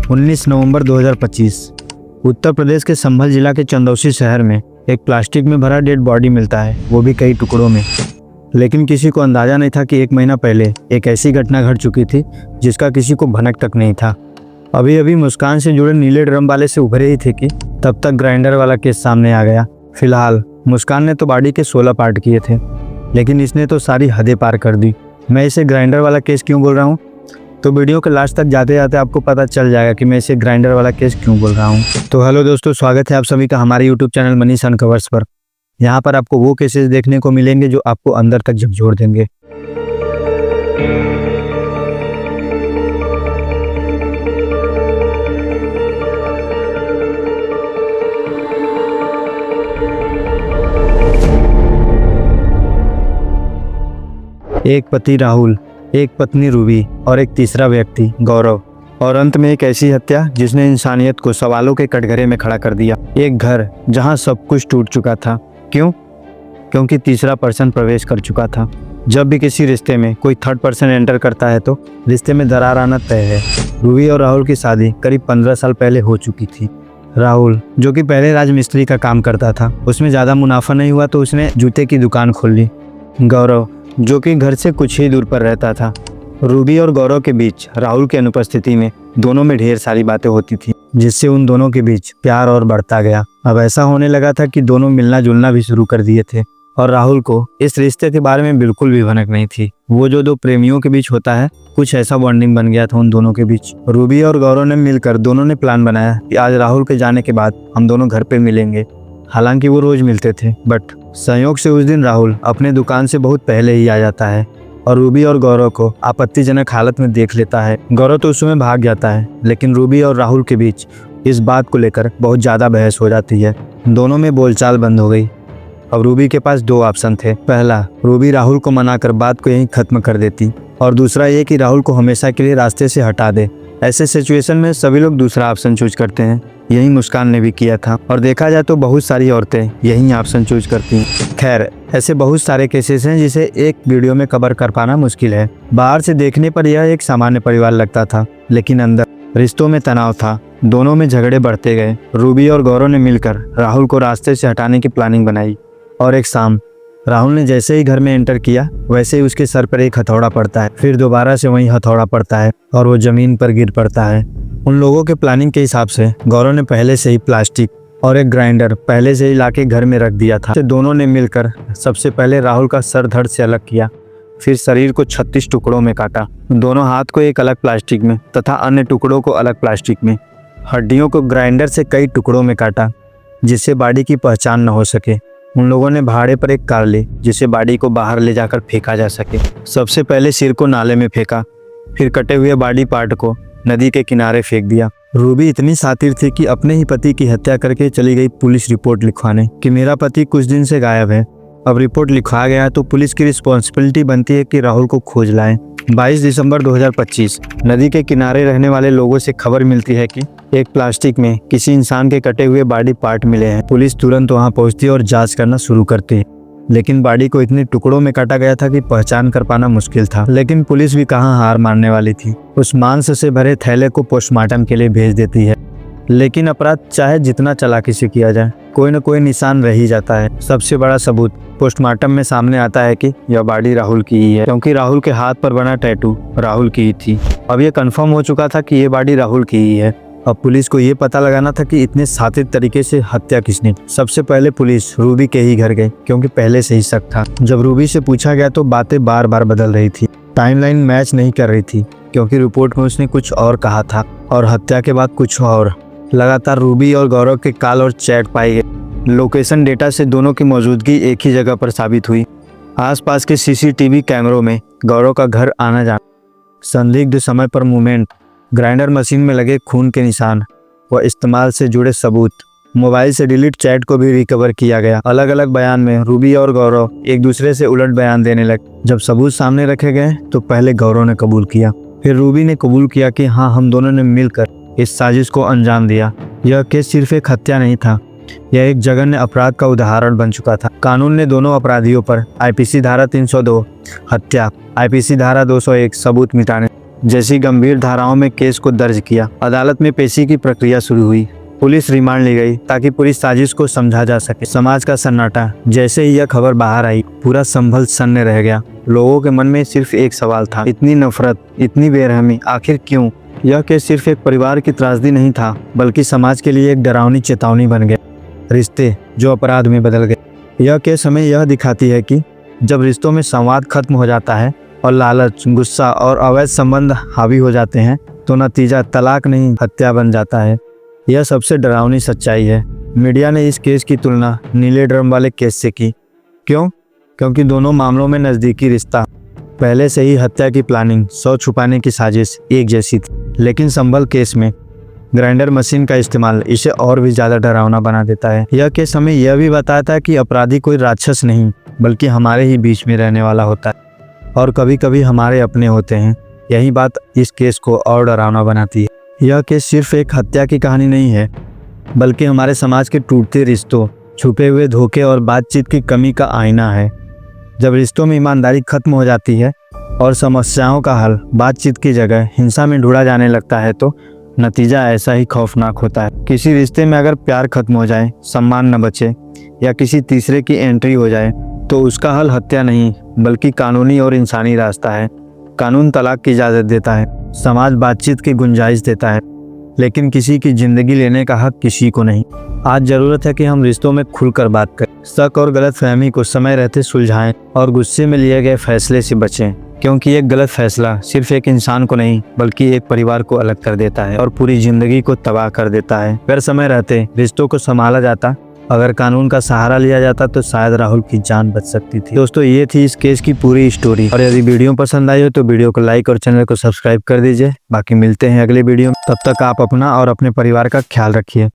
19 नवंबर 2025 उत्तर प्रदेश के संभल जिला के चंदौसी शहर में एक प्लास्टिक में भरा डेड बॉडी मिलता है, वो भी कई टुकड़ों में। लेकिन किसी को अंदाजा नहीं था कि 1 महीना पहले एक ऐसी घटना घट चुकी थी जिसका किसी को भनक तक नहीं था। अभी अभी मुस्कान से जुड़े नीले ड्रम वाले से उभरे ही थे कि तब तक ग्राइंडर वाला केस सामने आ गया। फिलहाल मुस्कान ने तो बॉडी के 16 पार्ट किए थे, लेकिन इसने तो सारी हदें पार कर दी। मैं इसे ग्राइंडर वाला केस क्यों बोल रहा हूँ, तो वीडियो के लास्ट तक जाते जाते आपको पता चल जाएगा कि मैं इसे ग्राइंडर वाला केस क्यों बोल रहा हूँ। तो हेलो दोस्तों, स्वागत है आप सभी का हमारे यूट्यूब चैनल मनीष अनकवर्स पर। यहाँ पर आपको वो केसेस देखने को मिलेंगे जो आपको अंदर तक झकझोर देंगे। एक पति राहुल, एक पत्नी रूबी और एक तीसरा व्यक्ति गौरव, और अंत में एक ऐसी हत्या जिसने इंसानियत को सवालों के कटघरे में खड़ा कर दिया। एक घर जहां सब कुछ टूट चुका था। क्यों? क्योंकि तीसरा पर्सन प्रवेश कर चुका था। जब भी किसी रिश्ते में कोई थर्ड पर्सन एंटर करता है तो रिश्ते में दरार आना तय है। रूबी और राहुल की शादी करीब 15 साल पहले हो चुकी थी। राहुल, जो कि पहले राजमिस्त्री का काम करता था, उसमें ज़्यादा मुनाफा नहीं हुआ तो उसने जूते की दुकान खोल ली। गौरव, जो कि घर से कुछ ही दूर पर रहता था। रूबी और गौरव के बीच राहुल की अनुपस्थिति में दोनों में ढेर सारी बातें होती थी, जिससे उन दोनों के बीच प्यार और बढ़ता गया। अब ऐसा होने लगा था कि दोनों मिलना जुलना भी शुरू कर दिए थे, और राहुल को इस रिश्ते के बारे में बिल्कुल भी भनक नहीं थी। वो जो दो प्रेमियों के बीच होता है, कुछ ऐसा बॉन्डिंग बन गया था उन दोनों के बीच। रूबी और गौरव ने मिलकर दोनों ने प्लान बनाया कि आज राहुल के जाने के बाद हम दोनों घर पे मिलेंगे। हालांकि वो रोज मिलते थे, बट संयोग से उस दिन राहुल अपने दुकान से बहुत पहले ही आ जाता है और रूबी और गौरव को आपत्तिजनक हालत में देख लेता है। गौरव तो उस समय भाग जाता है, लेकिन रूबी और राहुल के बीच इस बात को लेकर बहुत ज़्यादा बहस हो जाती है। दोनों में बोलचाल बंद हो गई। अब रूबी के पास 2 ऑप्शन थे। पहला, रूबी राहुल को मनाकर बात को यहीं खत्म कर देती, और दूसरा ये कि राहुल को हमेशा के लिए रास्ते से हटा दे। ऐसे सिचुएशन में सभी लोग दूसरा ऑप्शन चूज करते हैं। यही मुस्कान ने भी किया था, और देखा जाए तो बहुत सारी औरतें यही ऑप्शन चूज करती हैं। खैर, ऐसे बहुत सारे केसेस हैं जिसे एक वीडियो में कवर कर पाना मुश्किल है। बाहर से देखने पर यह एक सामान्य परिवार लगता था, लेकिन अंदर रिश्तों में तनाव था। दोनों में झगड़े बढ़ते गए। रूबी और गौरव ने मिलकर राहुल को रास्ते से हटाने की प्लानिंग बनाई, और एक शाम राहुल ने जैसे ही घर में एंटर किया वैसे ही उसके सर पर एक हथौड़ा पड़ता है। फिर दोबारा से वही हथौड़ा पड़ता है और वो जमीन पर गिर पड़ता है। उन लोगों के प्लानिंग के हिसाब से गौरव ने पहले से ही प्लास्टिक और एक ग्राइंडर पहले से ही लाके घर में रख दिया था। दोनों ने मिलकर सबसे पहले राहुल का सर धड़ से अलग किया, फिर शरीर को 36 टुकड़ों में काटा। दोनों हाथ को एक अलग प्लास्टिक में तथा अन्य टुकड़ों को अलग प्लास्टिक में। हड्डियों को ग्राइंडर से कई टुकड़ों में काटा, जिससे बॉडी की पहचान न हो सके। उन लोगों ने भाड़े पर एक कार ली, जिससे बॉडी को बाहर ले जाकर फेंका जा सके। सबसे पहले सिर को नाले में फेंका, फिर कटे हुए बॉडी पार्ट को नदी के किनारे फेंक दिया। रूबी इतनी शातिर थी कि अपने ही पति की हत्या करके चली गई पुलिस रिपोर्ट लिखवाने कि मेरा पति कुछ दिन से गायब है। अब रिपोर्ट लिखवा गया तो पुलिस की रिस्पॉन्सिबिलिटी बनती है कि राहुल को खोज लाएं। 22 दिसंबर 2025 नदी के किनारे रहने वाले लोगों से खबर मिलती है कि एक प्लास्टिक में किसी इंसान के कटे हुए बॉडी पार्ट मिले हैं। पुलिस तुरंत वहां पहुंचती है और जांच करना शुरू करती है, लेकिन बॉडी को इतने टुकड़ों में काटा गया था कि पहचान कर पाना मुश्किल था। लेकिन पुलिस भी कहां हार मानने वाली थी। उस मांस से भरे थैले को पोस्टमार्टम के लिए भेज देती है, लेकिन अपराध चाहे जितना चालाकी से किया जाए, कोई न कोई निशान रह ही जाता है। सबसे बड़ा सबूत पोस्टमार्टम में सामने आता है कि यह बॉडी राहुल की ही है, क्योंकि राहुल के हाथ पर बना टैटू राहुल की ही थी। अब यह कंफर्म हो चुका था कि यह बॉडी राहुल की ही है। अब पुलिस को ये पता लगाना था कि इतने शातिर तरीके से हत्या किसने। सबसे पहले पुलिस रूबी के ही घर गई, क्योंकि पहले से ही शक था। जब रूबी से पूछा गया तो बातें बार बार बदल रही थी। टाइमलाइन मैच नहीं कर रही थी, क्योंकि रिपोर्ट में उसने कुछ और कहा था और हत्या के बाद कुछ और। लगातार रूबी और गौरव के कॉल और चैट पाए गए। लोकेशन डेटा से दोनों की मौजूदगी एक ही जगह पर साबित हुई। आसपास के सीसीटीवी कैमरों में गौरव का घर आना जाना, संदिग्ध समय पर मूवमेंट, ग्राइंडर मशीन में लगे खून के निशान व इस्तेमाल से जुड़े सबूत। मोबाइल से डिलीट चैट को भी रिकवर किया गया। अलग अलग बयान में रूबी और गौरव एक दूसरे से उलट बयान देने लगे। जब सबूत सामने रखे गए तो पहले गौरव ने कबूल किया, फिर रूबी ने कबूल किया कि हाँ, हम दोनों ने मिलकर इस साजिश को अंजाम दिया। यह केस सिर्फ एक हत्या नहीं था, यह एक जघन्य अपराध का उदाहरण बन चुका था। कानून ने दोनों अपराधियों पर आईपीसी धारा 302 हत्या, आईपीसी धारा 201 सबूत मिटाने जैसी गंभीर धाराओं में केस को दर्ज किया। अदालत में पेशी की प्रक्रिया शुरू हुई। पुलिस रिमांड ली गई ताकि पूरी साजिश को समझा जा सके। समाज का सन्नाटा। जैसे ही यह खबर बाहर आई, पूरा संभल सन्न रह गया। लोगों के मन में सिर्फ एक सवाल था, इतनी नफरत, इतनी बेरहमी, आखिर क्यों? यह केस सिर्फ एक परिवार की त्रासदी नहीं था, बल्कि समाज के लिए एक डरावनी चेतावनी बन गया। रिश्ते जो अपराध में बदल गए। यह केस हमें यह दिखाती है कि जब रिश्तों में संवाद खत्म हो जाता है और लालच, गुस्सा और अवैध संबंध हावी हो जाते हैं, तो नतीजा तलाक नहीं, हत्या बन जाता है। यह सबसे डरावनी सच्चाई है। मीडिया ने इस केस की तुलना नीले ड्रम वाले केस से की। क्यों? क्योंकि दोनों मामलों में नज़दीकी रिश्ता, पहले से ही हत्या की प्लानिंग, सौ छुपाने की साजिश एक जैसी थी। लेकिन संभल केस में ग्राइंडर मशीन का इस्तेमाल इसे और भी ज़्यादा डरावना बना देता है। यह केस हमें यह भी बताता है कि अपराधी कोई राक्षस नहीं, बल्कि हमारे ही बीच में रहने वाला होता है, और कभी कभी हमारे अपने होते हैं। यही बात इस केस को और डरावना बनाती है। यह केस सिर्फ एक हत्या की कहानी नहीं है, बल्कि हमारे समाज के टूटते रिश्तों, छुपे हुए धोखे और बातचीत की कमी का आईना है। जब रिश्तों में ईमानदारी खत्म हो जाती है और समस्याओं का हल बातचीत की जगह हिंसा में ढूंढा जाने लगता है, तो नतीजा ऐसा ही खौफनाक होता है। किसी रिश्ते में अगर प्यार खत्म हो जाए, सम्मान न बचे या किसी तीसरे की एंट्री हो जाए, तो उसका हल हत्या नहीं, बल्कि कानूनी और इंसानी रास्ता है। कानून तलाक की इजाज़त देता है, समाज बातचीत की गुंजाइश देता है, लेकिन किसी की जिंदगी लेने का हक किसी को नहीं। आज ज़रूरत है कि हम रिश्तों में खुलकर बात करें, शक और गलतफहमी को समय रहते सुलझाएं और गुस्से में लिए गए फैसले से बचें, क्योंकि एक गलत फैसला सिर्फ एक इंसान को नहीं, बल्कि एक परिवार को अलग कर देता है और पूरी जिंदगी को तबाह कर देता है। अगर समय रहते रिश्तों को संभाला जाता, अगर कानून का सहारा लिया जाता, तो शायद राहुल की जान बच सकती थी। दोस्तों, ये थी इस केस की पूरी स्टोरी, और यदि वीडियो पसंद आई हो तो वीडियो को लाइक और चैनल को सब्सक्राइब कर दीजिए। बाकी मिलते हैं अगले वीडियो में। तब तक आप अपना और अपने परिवार का ख्याल रखिए।